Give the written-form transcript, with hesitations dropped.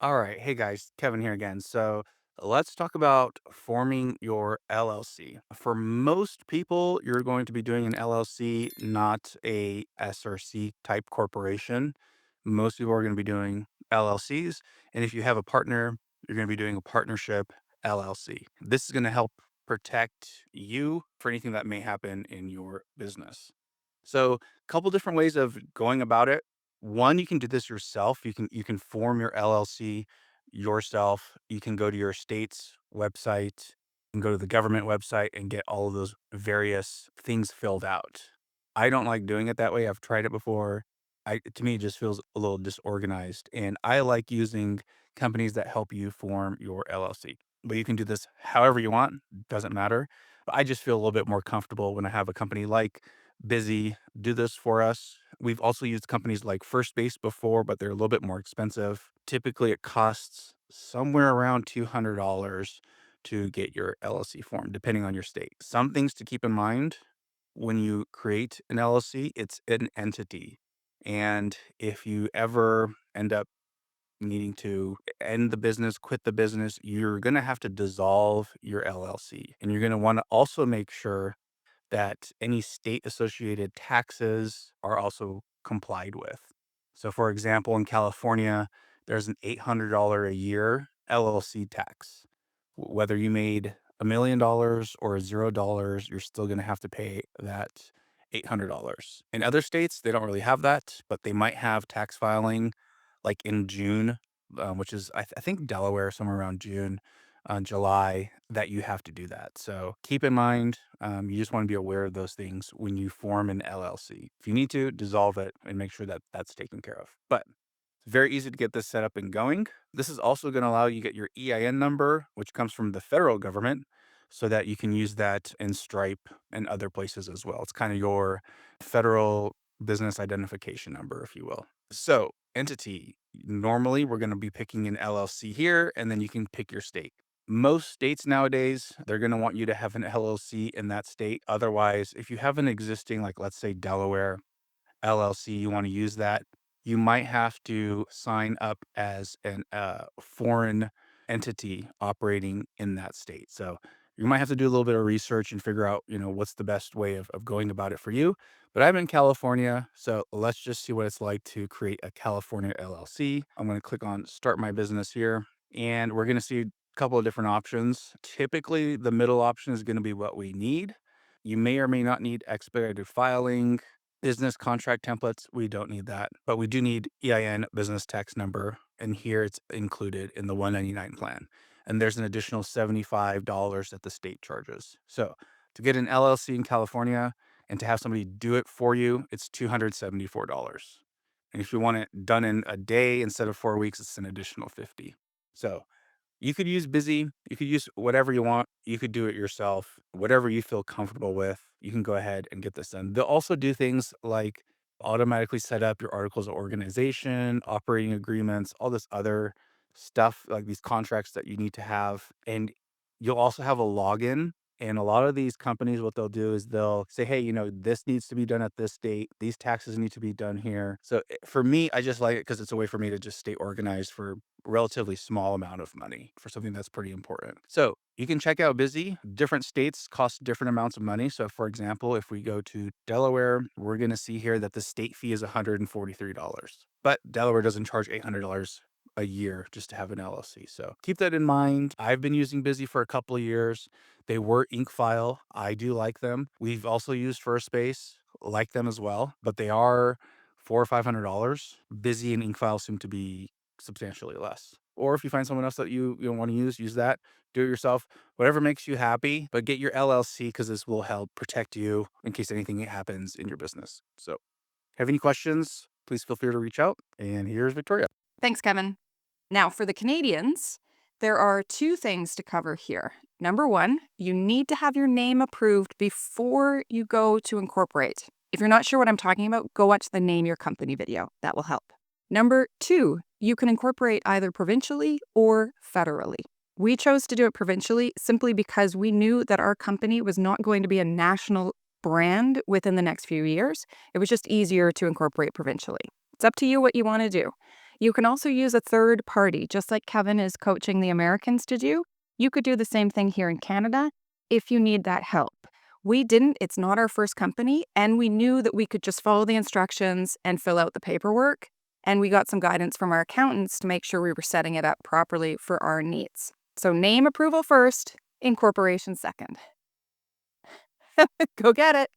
All right. Hey guys, Kevin here again. So let's talk about forming your LLC. For most people, you're going to be doing an LLC, not a SRC type corporation. Most people are going to be doing LLCs. And if you have a partner, you're going to be doing a partnership LLC. This is going to help protect you for anything that may happen in your business. So, a couple different ways of going about it. One, you can do this yourself. You can form your LLC yourself. You can go to your state's website, you can go to the government website and get all of those various things filled out. I don't like doing it that way. I've tried it before. To me, it just feels a little disorganized, and I like using companies that help you form your LLC. But you can do this however you want. Doesn't matter. But I just feel a little bit more comfortable when I have a company like Busy do this for us. We've also used companies like First Base before, but they're a little bit more expensive. Typically, it costs somewhere around $200 to get your LLC formed, depending on your state. Some things to keep in mind when you create an LLC, it's an entity. And if you ever end up needing to end the business, quit the business, you're going to have to dissolve your LLC. And you're going to want to also make sure that any state associated taxes are also complied with. So, for example, in California, there's an $800 a year LLC tax. Whether you made $1 million or $0, you're still going to have to pay that $800. In other states, they don't really have that, but they might have tax filing like in June, which is, I think, Delaware, somewhere around June, July, that you have to do that. So keep in mind, you just want to be aware of those things when you form an LLC. If you need to, dissolve it and make sure that that's taken care of. But it's very easy to get this set up and going. This is also going to allow you to get your EIN number, which comes from the federal government, so that you can use that in Stripe and other places as well. It's kind of your federal business identification number, if you will. So, entity. Normally, we're going to be picking an LLC here, and then you can pick your state. Most states nowadays, they're going to want you to have an LLC in that state. Otherwise, if you have an existing, like let's say Delaware LLC, you want to use that, you might have to sign up as an foreign entity operating in that state. So you might have to do a little bit of research and figure out, what's the best way of going about it for you. But I'm in California, so let's just see what it's like to create a California LLC. I'm going to click on Start My Business here, and we're going to see a couple of different options. Typically, the middle option is going to be what we need. You may or may not need expedited filing, business contract templates. We don't need that, but we do need EIN, business tax number, and here it's included in the 199 plan. And there's an additional $75 that the state charges. So to get an LLC in California and to have somebody do it for you, it's $274. And if you want it done in a day instead of 4 weeks, it's an additional 50. So you could use Busy, you could use whatever you want, you could do it yourself, whatever you feel comfortable with, you can go ahead and get this done. They'll also do things like automatically set up your articles of organization, operating agreements, all this other stuff, like these contracts that you need to have. And you'll also have a login. And a lot of these companies, what they'll do is they'll say, hey, this needs to be done at this date. These taxes need to be done here. So for me, I just like it because it's a way for me to just stay organized for relatively small amount of money for something that's pretty important. So you can check out Busy. Different states cost different amounts of money. So for example, if we go to Delaware, we're going to see here that the state fee is $143. But Delaware doesn't charge $800 a year just to have an LLC. So keep that in mind. I've been using Busy for a couple of years. They were ink file. I do like them. We've also used First Base, like them as well, but they are $400 or $500. Busy and ink file seem to be substantially less. Or if you find someone else that you want to use that. Do it yourself. Whatever makes you happy, but get your LLC because this will help protect you in case anything happens in your business. So, have any questions? Please feel free to reach out. And here's Victoria. Thanks, Kevin. Now, for the Canadians, there are two things to cover here. Number one, you need to have your name approved before you go to incorporate. If you're not sure what I'm talking about, go watch the Name Your Company video. That will help. Number two, you can incorporate either provincially or federally. We chose to do it provincially simply because we knew that our company was not going to be a national brand within the next few years. It was just easier to incorporate provincially. It's up to you what you want to do. You can also use a third party, just like Kevin is coaching the Americans to do. You could do the same thing here in Canada if you need that help. We didn't, it's not our first company, and we knew that we could just follow the instructions and fill out the paperwork. And we got some guidance from our accountants to make sure we were setting it up properly for our needs. So name approval first, incorporation second. Go get it.